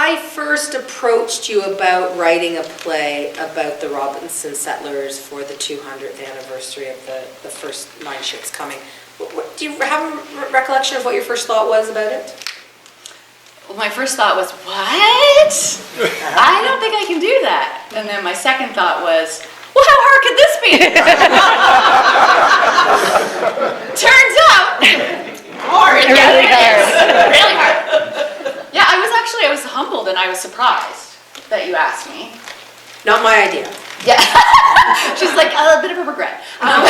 I first approached you about writing a play about the Robinson settlers for the 200th anniversary of the first 9 ships coming, do you have a recollection of what your first thought was about it? Well, my first thought was, what? I don't think I can do that. And then my second thought was, well, how hard could this be? Turns out, hard. Really hard. Really hard. Yeah, I was humbled and I was surprised that you asked me. Not my idea. Yeah. She's like, a bit of a regret. No,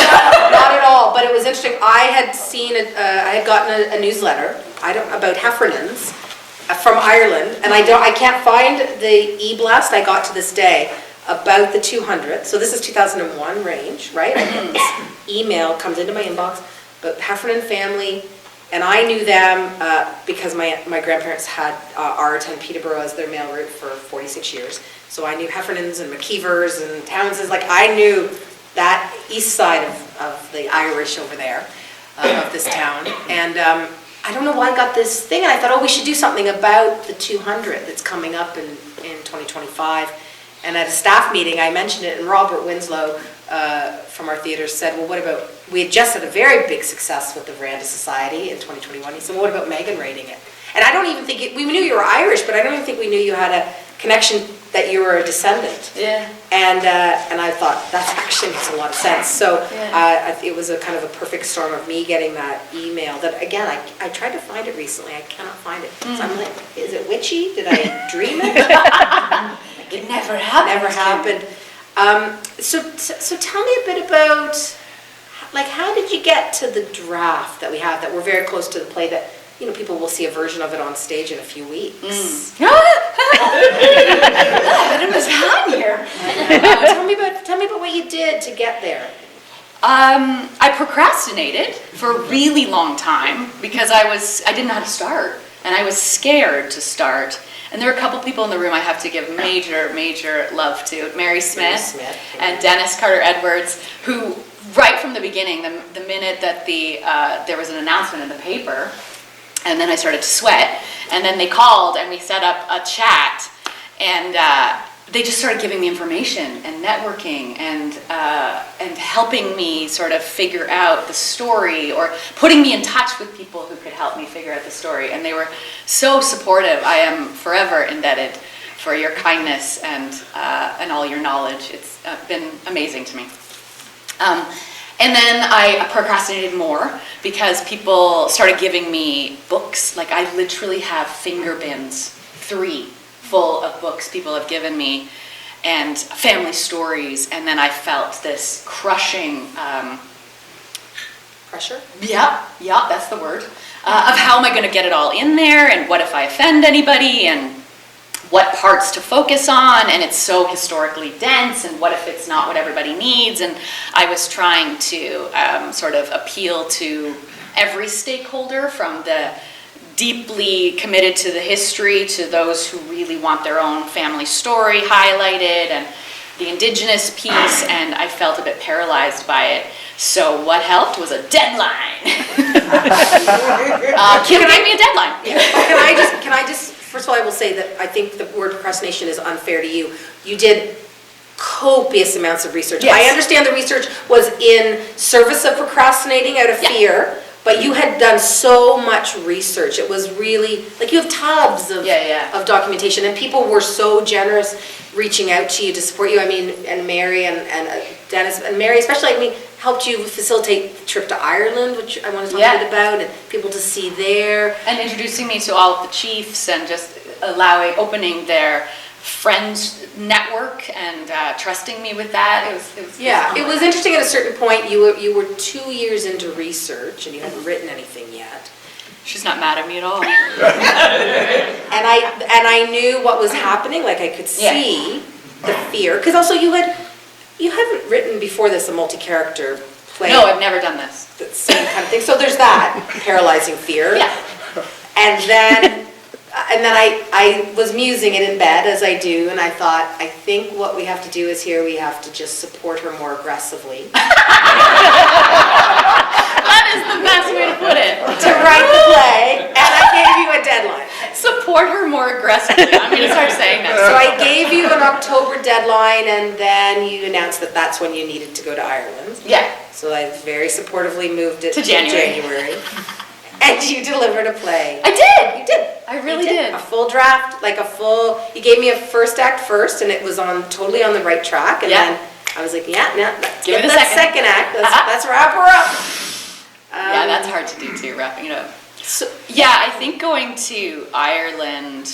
not at all. But it was interesting. I had seen I had gotten a newsletter about Heffernans from Ireland, and I can't find the e-blast I got to this day about the 200th. So this is 2001 range, right? I get this email comes into my inbox, but Heffernan family. And I knew them because my grandparents had Art and Peterborough as their mail route for 46 years. So I knew Heffernans and McKeevers and Townsends. Like, I knew that east side of the Irish over there, of this town. And I don't know why I got this thing. And I thought, we should do something about the 200 that's coming up in 2025. And at a staff meeting, I mentioned it, and Robert Winslow from our theatre said, well, what about, we had just had a very big success with the Veranda Society in 2021. He said, well, what about Megan rating it? And I don't even think, we knew you were Irish, but I don't even think we knew you had a connection that you were a descendant. Yeah. And I thought, that actually makes a lot of sense. So it was a kind of a perfect storm of me getting that email that, again, I tried to find it recently. I cannot find it. So I'm like, is it witchy? Did I dream it? It never happened. Never happened. So tell me a bit about, like, how did you get to the draft that we have, that we're very close to the play, that, people will see a version of it on stage in a few weeks. It was hot here. Tell me about what you did to get there. I procrastinated for a really long time because I didn't know how to start, and I was scared to start. And there are a couple people in the room I have to give major love to. Mary Smith and Dennis Carter-Edwards, who right from the beginning, the minute that there was an announcement in the paper, and then I started to sweat, and then they called and we set up a chat, and they just started giving me information and networking and helping me sort of figure out the story, or putting me in touch with people who could help me figure out the story. And they were so supportive. I am forever indebted for your kindness and all your knowledge. It's been amazing to me. And then I procrastinated more because people started giving me books. Like, I literally have finger bins, 3 full of books people have given me, and family stories. And then I felt this crushing pressure. Yeah, that's the word. Of how am I going to get it all in there, and what if I offend anybody, and what parts to focus on, and it's so historically dense, and what if it's not what everybody needs. And I was trying to sort of appeal to every stakeholder, from the deeply committed to the history to those who really want their own family story highlighted, and the Indigenous piece, and I felt a bit paralyzed by it. So what helped was a deadline. Kim gave me a deadline. Can I just, first of all, I will say that I think the word procrastination is unfair to you. You did copious amounts of research. Yes. I understand the research was in service of procrastinating out of fear, but you had done so much research. It was really, like, you have tubs of documentation, and people were so generous reaching out to you to support you. I mean, and Mary and Dennis, and Mary especially, I mean, helped you facilitate the trip to Ireland, which I want to talk a bit about, and people to see there. And introducing me to all of the chiefs, and just opening their friends network, and trusting me with that. It was interesting. At a certain point, you were 2 years into research, and you hadn't written anything yet. She's not mad at me at all. and I knew what was happening. Like, I could see the fear, because also you haven't written before this a multi-character play. No, I've never done this. The same kind of thing. So there's that paralyzing fear. Yeah. And then I was musing it in bed, as I do, and I thought, I think what we have to do is we have to just support her more aggressively. That is the best way to put it. To write the play, and I gave you a deadline. support her more aggressively. I'm going to start saying that. So I gave you an October deadline, and then you announced that that's when you needed to go to Ireland. Yeah. So I very supportively moved it To January. And you delivered a play. I did. You did. I really You did. A full draft, like a full, you gave me a first act first, and it was totally on the right track. And Yeah. then I was like, yeah, let's Give get it a that second. second act. Let's wrap her up. Yeah, that's hard to do too, wrapping it up. So, Yeah, I think going to Ireland,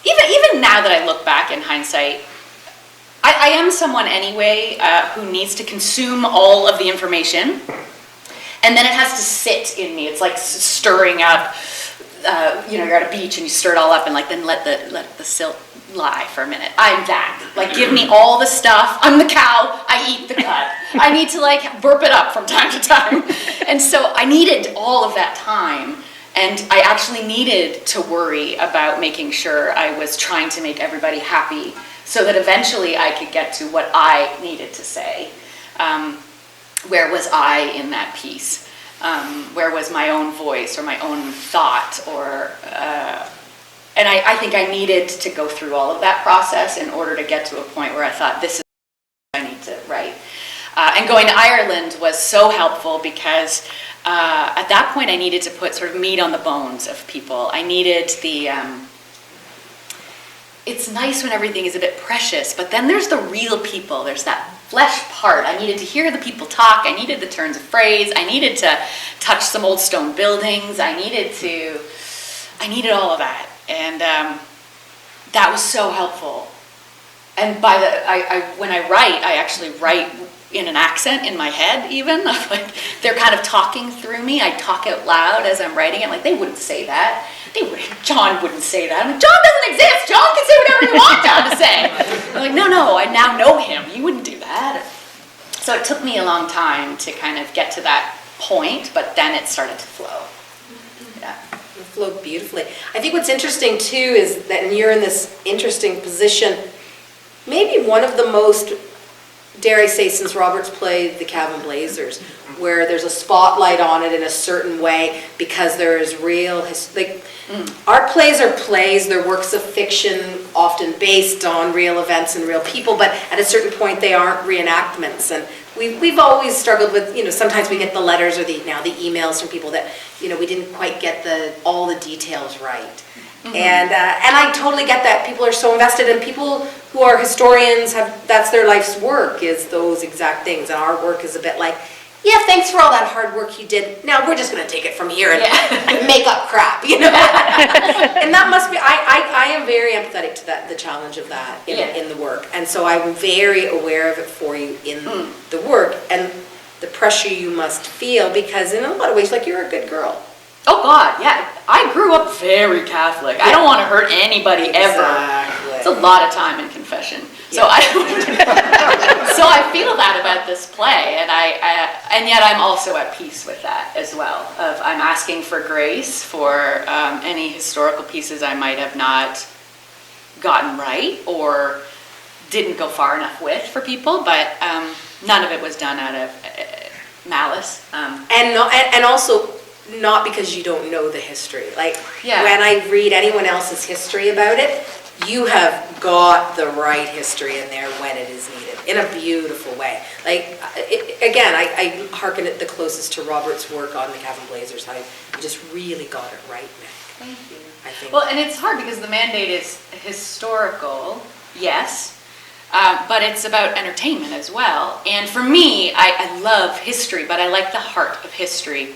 even now that I look back in hindsight, I am someone anyway who needs to consume all of the information, and then it has to sit in me. It's like stirring up. You're at a beach and you stir it all up, and then let the silt lie for a minute. I'm that. Give me all the stuff. I'm the cow. I eat the cud. I need to burp it up from time to time, and so I needed all of that time. And I actually needed to worry about making sure I was trying to make everybody happy so that eventually I could get to what I needed to say. Where was I in that piece? Where was my own voice or my own thought? And I think I needed to go through all of that process in order to get to a point where I thought, this is what I need to write. And going to Ireland was so helpful because at that point I needed to put sort of meat on the bones of people. I needed it's nice when everything is a bit precious, but then there's the real people. There's that flesh part. I needed to hear the people talk. I needed the turns of phrase. I needed to touch some old stone buildings. I needed all of that. And that was so helpful. And when I write, I actually write in an accent in my head even. They're kind of talking through me. I talk out loud as I'm writing it. They wouldn't say that. John wouldn't say that. I'm like, John doesn't exist. John can say whatever you want John to say. I'm like, no, I now know him. You wouldn't do that. So it took me a long time to kind of get to that point, but then it started to flow. Yeah. It flowed beautifully. I think what's interesting too is that you're in this interesting position, maybe one of the most, dare I say, since Robert's played The Cabin Blazers, where there's a spotlight on it in a certain way because there is real, our plays are plays, they're works of fiction, often based on real events and real people, but at a certain point they aren't reenactments. And we've always struggled with, sometimes we get the letters or the emails from people that, we didn't quite get all the details right. Mm-hmm. And I totally get that. People are so invested, and people who are historians that's their life's work, is those exact things. And our work is a bit like, yeah, thanks for all that hard work you did. Now we're just going to take it from here and make up crap, And that must be, I am very empathetic to that, the challenge of that in the work. And so I'm very aware of it for you in the work and the pressure you must feel, because in a lot of ways, you're a good girl. Oh God, yeah. I grew up very Catholic. I don't want to hurt anybody ever. It's a lot of time in confession. So I feel that about this play, and yet I'm also at peace with that as well. I'm asking for grace for any historical pieces I might have not gotten right or didn't go far enough with for people, but none of it was done out of malice. And also, not because you don't know the history. When I read anyone else's history about it, you have got the right history in there when it is needed, in a beautiful way. I hearken it the closest to Robert's work on The Cabin Blazers. I just really got it right, Nick. Thank you. I think. Well, and it's hard because the mandate is historical, yes, but it's about entertainment as well. And for me, I love history, but I like the heart of history.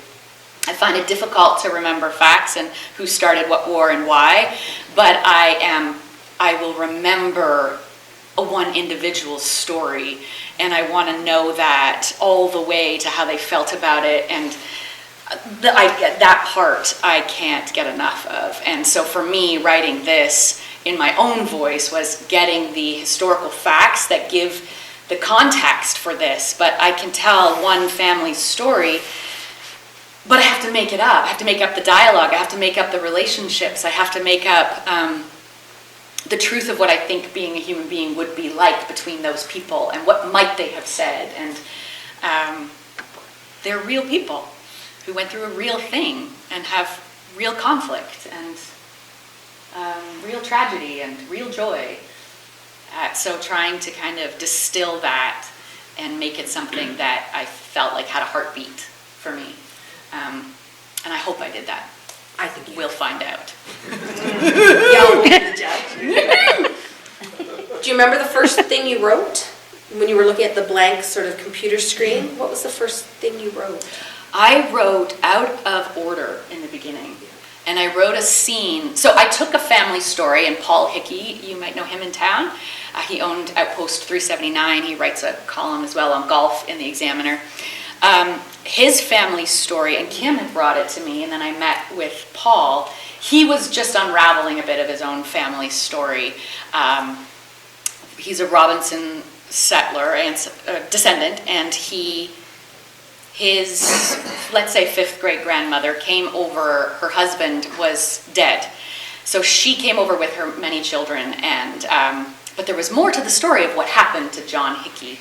I find it difficult to remember facts and who started what war and why, but I will remember one individual's story, and I want to know that all the way to how they felt about it, and that part I can't get enough of. And so for me, writing this in my own voice was getting the historical facts that give the context for this, but I can tell one family's story, but I have to make it up. I have to make up the dialogue. I have to make up the relationships. I have to make up the truth of what I think being a human being would be like between those people, and what might they have said. And they're real people who went through a real thing and have real conflict. And real tragedy and real joy. So trying to kind of distill that and make it something that I felt like had a heartbeat for me. And I hope I did that. I think we'll find out. Y'all will be the judge. Do you remember the first thing you wrote when you were looking at the blank sort of computer screen? What was the first thing you wrote? I wrote out of order in the beginning. And I wrote a scene. So I took a family story, and Paul Hickey, you might know him in town. He owned Outpost 379. He writes a column as well on golf in the Examiner. His family story, and Kim had brought it to me, and then I met with Paul. He was just unraveling a bit of his own family story. He's a Robinson settler and descendant, and his, let's say, 5th great grandmother came over. Her husband was dead, so she came over with her many children, and but there was more to the story of what happened to John Hickey.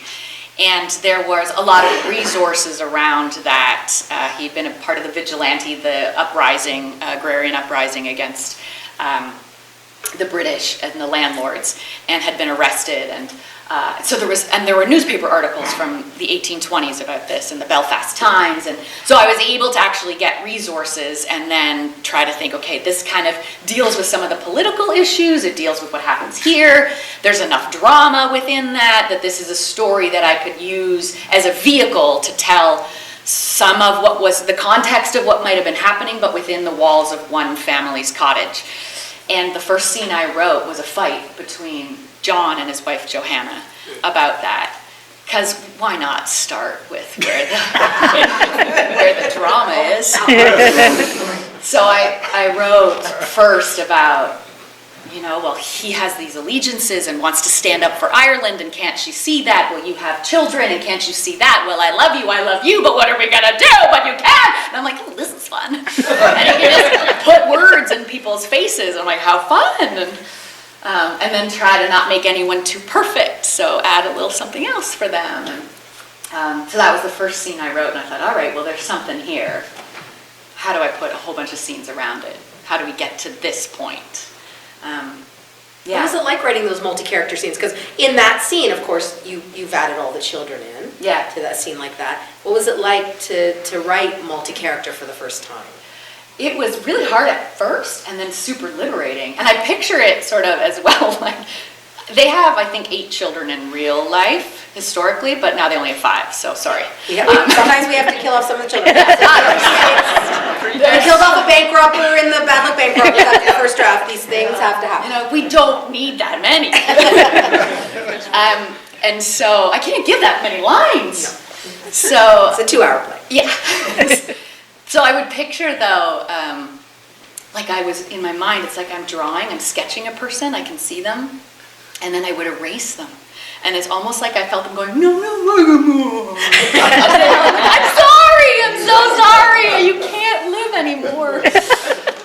And there was a lot of resources around that. He'd been a part of the vigilante, the uprising, agrarian uprising against the British and the landlords, and had been arrested. And so there were newspaper articles from the 1820s about this in the Belfast Times. And so I was able to actually get resources and then try to think, okay, this kind of deals with some of the political issues. It deals with what happens here. There's enough drama within that this is a story that I could use as a vehicle to tell some of what was the context of what might have been happening, but within the walls of one family's cottage. And the first scene I wrote was a fight between John and his wife Johanna about that. Because why not start with where the drama is? So I wrote first about, well, he has these allegiances and wants to stand up for Ireland, and can't she see that? Well, you have children, and can't you see that? Well, I love you, but what are we gonna do? But you can! And I'm like, oh, this is fun. And you just put words in people's faces. I'm like, how fun! And then try to not make anyone too perfect, so add a little something else for them. And, so that was the first scene I wrote, and I thought, all right, well, there's something here. How do I put a whole bunch of scenes around it? How do we get to this point? What was it like writing those multi-character scenes? Because in that scene, of course, you've added all the children in to that scene like that. What was it like to write multi-character for the first time? It was really hard at first, and then super liberating. And I picture it sort of as well, like, they have, I think, 8 children in real life, historically, but now they only have 5, so sorry. Yeah, sometimes we have to kill off some of the children. We killed off a bank robber in the Bad Luck Bank Robbers after the first draft. These things have to happen. We don't need that many. And so I can't give that many lines. No. So it's a 2-hour play. Yeah. So I would picture, though, like I was in my mind, it's like I'm sketching a person, I can see them, and then I would erase them. And it's almost like I felt them going, no. I'm so sorry, you can't live anymore.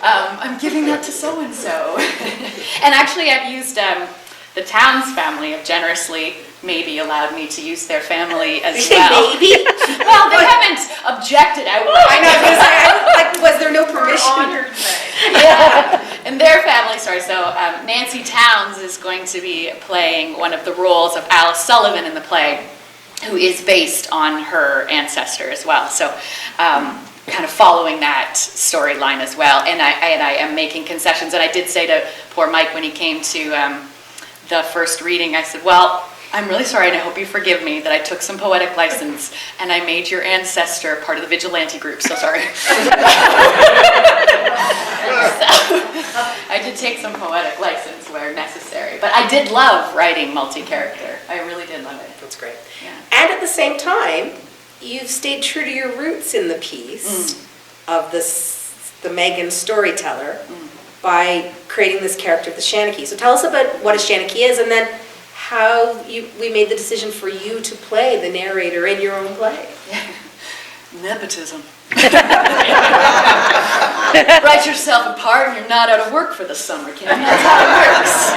I'm giving that to so-and-so. And actually I've used the Towns family have generously maybe allowed me to use their family as well. Maybe? Well, they haven't objected outright. I know, because was there no permission? Honored Yeah, and their family story. So Nancy Towns is going to be playing one of the roles of Alice Sullivan in the play, who is based on her ancestor as well. So kind of following that storyline as well. And I am making concessions. And I did say to poor Mike when he came to the first reading, I said, well, I'm really sorry, and I hope you forgive me that I took some poetic license and I made your ancestor part of the vigilante group, so sorry. So, I did take some poetic license where necessary, but I did love writing multi-character. I really did love it. That's great. Yeah. And at the same time, you've stayed true to your roots in the piece of the Megan storyteller by creating this character of the seanchaí. So tell us about what a seanchaí is, and then how we made the decision for you to play the narrator in your own play. Nepotism. Write yourself a part and you're not out of work for the summer, Kim. That's how it works.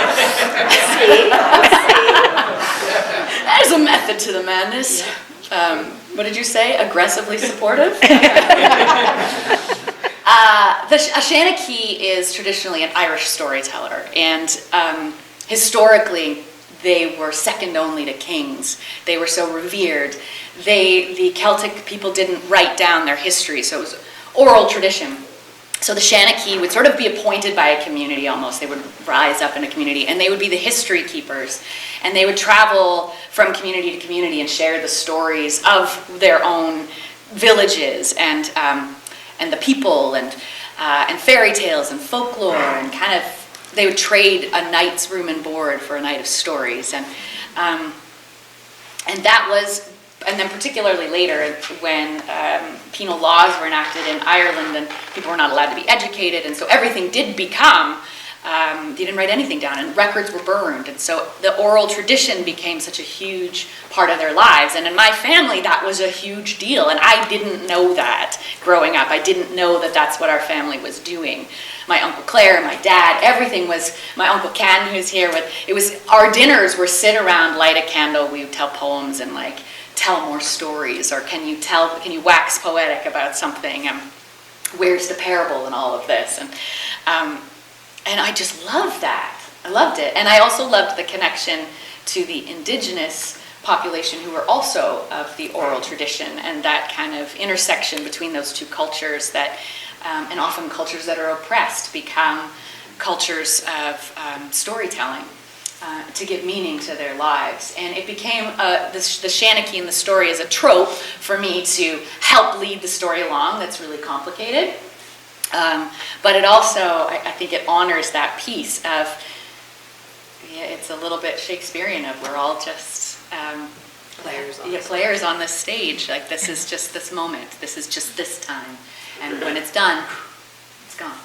There's a method to the madness. What did you say? Aggressively supportive? A seanchaí is traditionally an Irish storyteller, and historically they were second only to kings. They were so revered. The Celtic people didn't write down their history, so it was oral tradition. So the seanchaí would sort of be appointed by a community almost. They would rise up in a community, and they would be the history keepers. And they would travel from community to community and share the stories of their own villages and the people and fairy tales and folklore, and kind of they would trade a night's room and board for a night of stories. And that was. And then particularly later, when penal laws were enacted in Ireland and people were not allowed to be educated, and so everything did become, you didn't write anything down, and records were burned. And so the oral tradition became such a huge part of their lives. And in my family, that was a huge deal. And I didn't know that growing up. I didn't know that that's what our family was doing. My Uncle Claire, my dad, everything was, my Uncle Ken, who's here, it was, our dinners were sit around, light a candle, we would tell poems and like, tell more stories, or can you wax poetic about something, and where's the parable and all of this, and I just loved that. I loved it. And I also loved the connection to the Indigenous population, who were also of the oral tradition, and that kind of intersection between those two cultures that and often cultures that are oppressed become cultures of storytelling. To give meaning to their lives. And it became, the seanchaí in the story is a trope for me to help lead the story along that's really complicated. But it also, I think it honors that piece of, it's a little bit Shakespearean of we're all just players on this stage. Like this is just this moment, this is just this time. And when it's done, it's gone.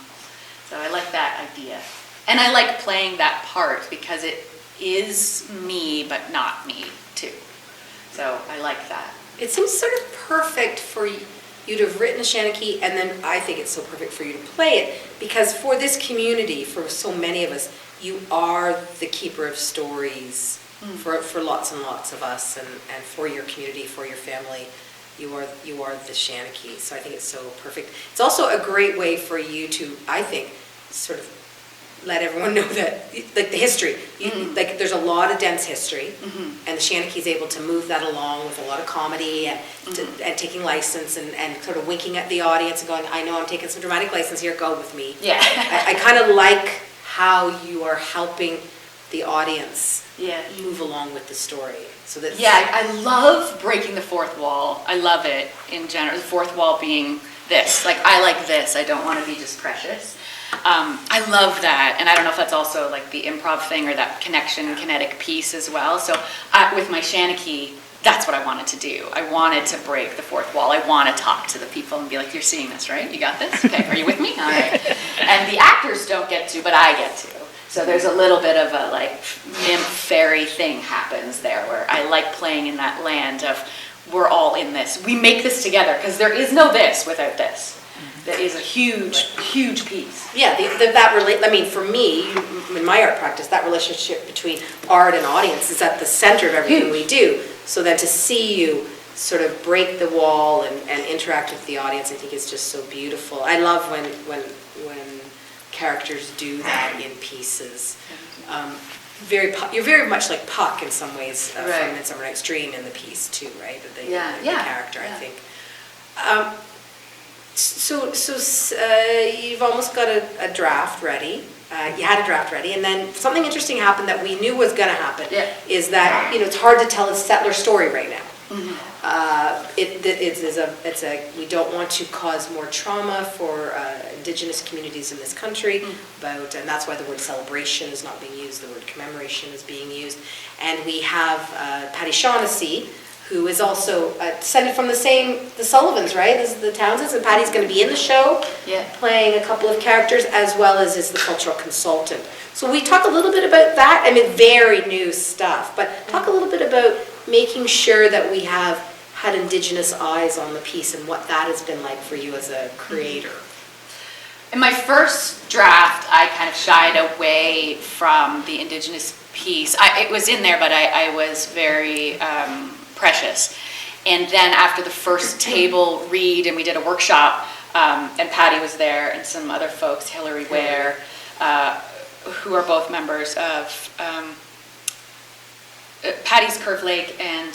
So I like that idea. And I like playing that part because it is me, but not me, too. So I like that. It seems sort of perfect for you to have written a seanchaí, and then I think it's so perfect for you to play it, because for this community, for so many of us, you are the keeper of stories for lots and lots of us, and for your community, for your family. You are the seanchaí. So I think it's so perfect. It's also a great way for you to, I think, sort of let everyone know that, like the history, like there's a lot of dense history, and the seanchaí is able to move that along with a lot of comedy and taking license and sort of winking at the audience and going, I know I'm taking some dramatic license here, go with me. Yeah. I kind of like how you are helping the audience move along with the story. So that I love breaking the fourth wall. I love it in general. The fourth wall being this, like I like this. I don't want to be just precious. I love that, and I don't know if that's also like the improv thing or that connection, kinetic piece as well. So with my seanchaí, that's what I wanted to do. I wanted to break the fourth wall. I want to talk to the people and be like, you're seeing this, right? You got this? Okay, are you with me? All right. And the actors don't get to, but I get to. So there's a little bit of a like nymph fairy thing happens there where I like playing in that land of we're all in this. We make this together because there is no this without this. That is a huge, huge piece. Yeah, I mean, for me, in my art practice, that relationship between art and audience is at the center of everything we do. So then to see you sort of break the wall and interact with the audience, I think is just so beautiful. I love when characters do that in pieces. You're very much like Puck in some ways from Midsummer Night's Dream in the piece too, right? The character, I think. So you've almost got a draft ready. You had a draft ready, and then something interesting happened that we knew was going to happen. Is that it's hard to tell a settler story right now. We don't want to cause more trauma for Indigenous communities in this country. And that's why the word celebration is not being used. The word commemoration is being used, and we have Paddy Shaughnessy, who is also descended from the Sullivans, right? As the Townsends, and Patty's going to be in the show, playing a couple of characters, as well as is the cultural consultant. So we talk a little bit about that. I mean, very new stuff, but talk a little bit about making sure that we have had Indigenous eyes on the piece and what that has been like for you as a creator. In my first draft, I kind of shied away from the Indigenous piece. It was in there, but I was very precious. And then after the first table read, and we did a workshop, And Patty was there, and some other folks, Hillary Ware, who are both members of, Patty's Curve Lake, and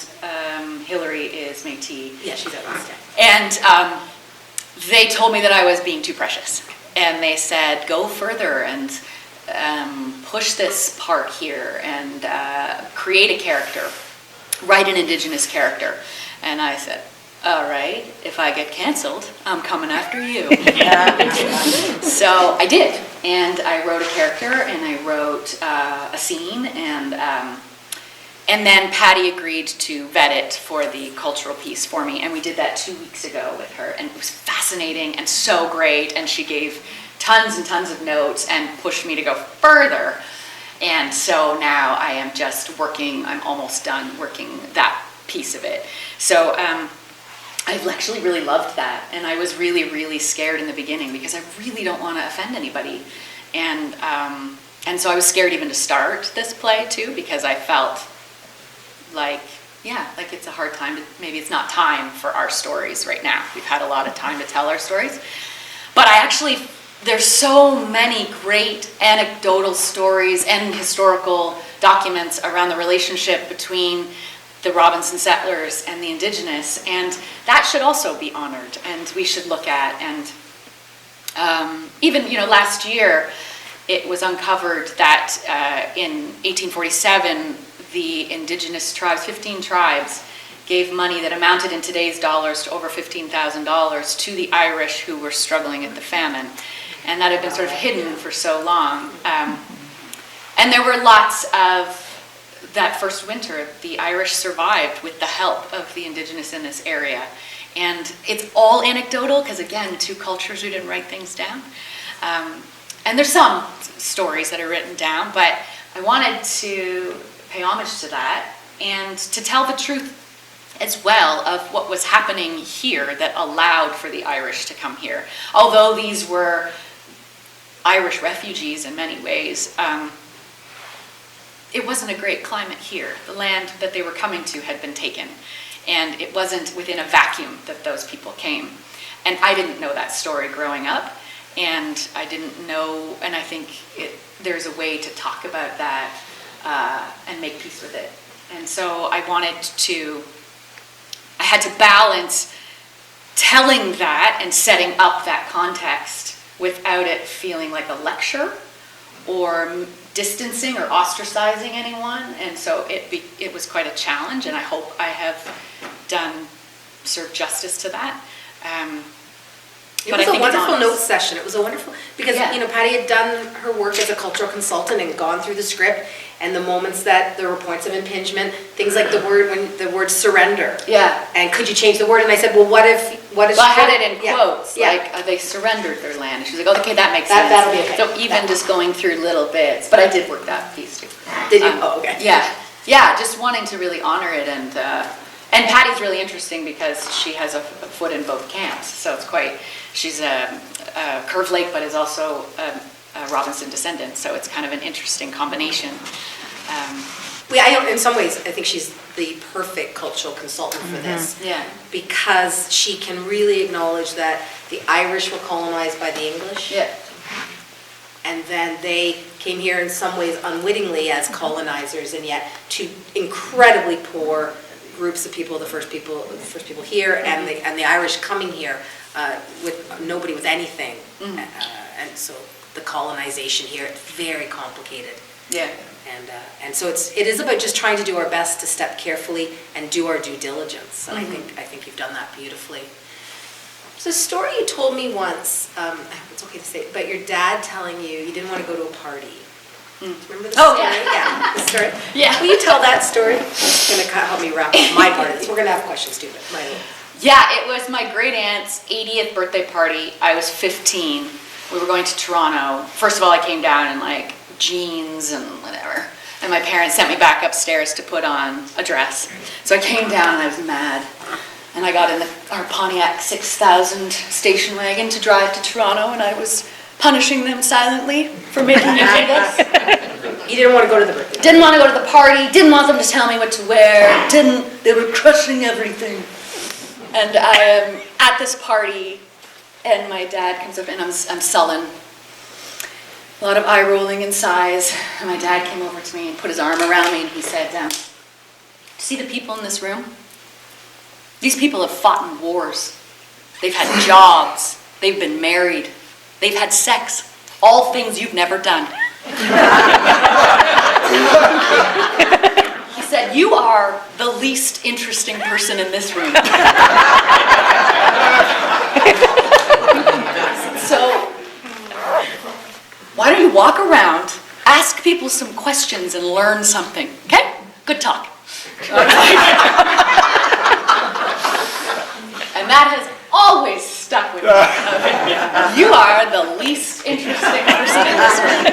Hillary is Métis. Yeah, she's at West. And they told me that I was being too precious. And they said, go further and push this part here and create a character, write an Indigenous character. And I said, all right, if I get canceled, I'm coming after you. So I did. And I wrote a character, and I wrote a scene, and then Patty agreed to vet it for the cultural piece for me, and we did that 2 weeks ago with her, and it was fascinating and so great, and she gave tons and tons of notes and pushed me to go further. And so now I am just working, I'm almost done working that piece of it. So I've actually really loved that, and I was really, really scared in the beginning because I really don't want to offend anybody. And so I was scared even to start this play too, because I felt like it's a hard time maybe it's not time for our stories right now. We've had a lot of time to tell our stories. But there's so many great anecdotal stories and historical documents around the relationship between the Robinson settlers and the Indigenous, and that should also be honored, and we should look at. And even, last year it was uncovered that in 1847, the Indigenous tribes, 15 tribes, gave money that amounted in today's dollars to over $15,000 to the Irish who were struggling at the famine. And that had been sort of hidden for so long. And there were lots of, that first winter, the Irish survived with the help of the Indigenous in this area. And it's all anecdotal, because again, two cultures who didn't write things down. And there's some stories that are written down, but I wanted to pay homage to that and to tell the truth as well of what was happening here that allowed for the Irish to come here. Although these were Irish refugees in many ways, it wasn't a great climate here. The land that they were coming to had been taken, and it wasn't within a vacuum that those people came. And I didn't know that story growing up, and I didn't know, and I think there's a way to talk about that and make peace with it. And so I had to balance telling that and setting up that context without it feeling like a lecture or distancing or ostracizing anyone. And so it was quite a challenge, and I hope I have served justice to that. It was a wonderful note session. It was a wonderful, because Patty had done her work as a cultural consultant and gone through the script, and the moments that there were points of impingement, things like the word surrender. Yeah. And could you change the word? And I said, well, what if? Well, I had it in quotes, like they surrendered their land. And she was like, okay, that makes sense. That'll be okay. So even just going through little bits, but I did work that piece too. Did you? Oh, okay. Yeah, just wanting to really honor it, and Patty's really interesting because she has a foot in both camps. So she's a Curve Lake, but is also a Robinson descendant. So it's kind of an interesting combination. In some ways, I think she's the perfect cultural consultant for this. Yeah. Because she can really acknowledge that the Irish were colonized by the English. Yeah. And then they came here in some ways unwittingly as colonizers, and yet two incredibly poor groups of people, the first people here, and the Irish coming here with nobody with anything. And so the colonization here, it's very complicated. Yeah. And so it is about just trying to do our best to step carefully and do our due diligence. And I think you've done that beautifully. There's a story you told me once, it's okay to say, about your dad telling you didn't want to go to a party. Remember the story? Oh, yeah. Yeah, the story? Yeah. Will you tell that story? It's going to help me wrap up my part of this. We're going to have questions too, but Yeah, it was my great aunt's 80th birthday party. I was 15. We were going to Toronto. First of all, I came down in like jeans and whatever. And my parents sent me back upstairs to put on a dress. So I came down and I was mad. And I got in our Pontiac 6000 station wagon to drive to Toronto, and I was punishing them silently for making me do this. You didn't want to go to the birthday? Didn't want to go to the party, didn't want them to tell me what to wear, they were crushing everything. And I am at this party, And my dad comes up and I'm sullen. A lot of eye rolling and sighs. And my dad came over to me and put his arm around me and he said, see the people in this room? These people have fought in wars. They've had jobs. They've been married. They've had sex. All things you've never done. He said, you are the least interesting person in this room. So, why don't you walk around, ask people some questions and learn something, okay? Good talk. And that has always stuck with me. You are the least interesting person in this room.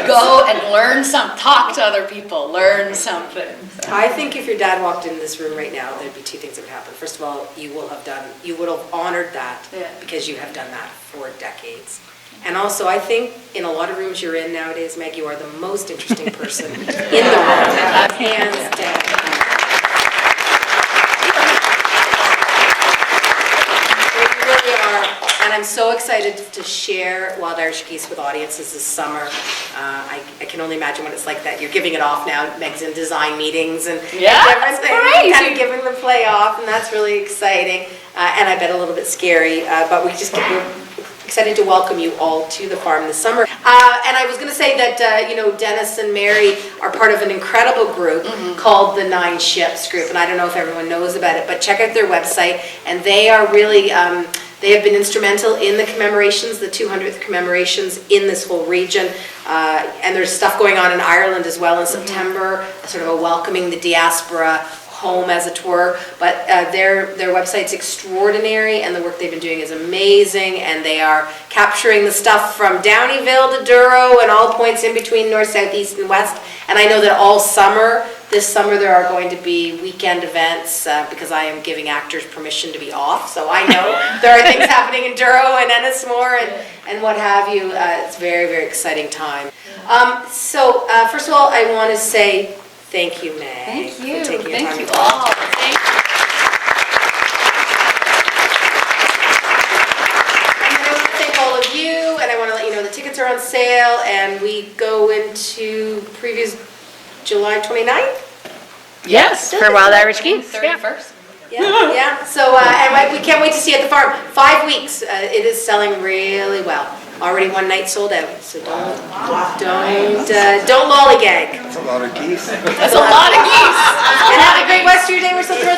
Go and learn some, talk to other people, learn something. I think if your dad walked in this room right now, there'd be two things that would happen. First of all, you would have honored that because you have done that for decades. And also, I think in a lot of rooms you're in nowadays, Meg, you are the most interesting person in the room, hands down. You really are. And I'm so excited to share Wild Irish Geese with audiences this summer. I can only imagine what it's like that you're giving it off now. Meg's in design meetings and different things, kind of giving the play off, and that's really exciting. And I bet a little bit scary, but we're excited to welcome you all to the farm this summer. And I was going to say that, Dennis and Mary are part of an incredible group called the 9 Ships group. And I don't know if everyone knows about it, but check out their website. And they are really, they have been instrumental in the commemorations, the 200th commemorations in this whole region. And there's stuff going on in Ireland as well in September, sort of a welcoming the diaspora home, as it were, but their website's extraordinary and the work they've been doing is amazing, and they are capturing the stuff from Downeyville to Douro and all points in between north, south, east, and west. And I know that all summer, this summer, there are going to be weekend events because I am giving actors permission to be off, so I know there are things happening in Douro and Ennismore and what have you. It's a very, very exciting time. So first of all, I want to say thank you, Meg. Thank you. For taking your time. Thank you all. Thank you. And I want to thank all of you, and I want to let you know the tickets are on sale, and we go into previews July 29th? Yes, for Wild Irish Geese. 31st. Yeah. So, and we can't wait to see you at the farm. 5 weeks. It is selling really well. Already one night sold out, so don't lollygag. That's a lot of geese. That's a lot of geese. And have a great Western Day. We're so thrilled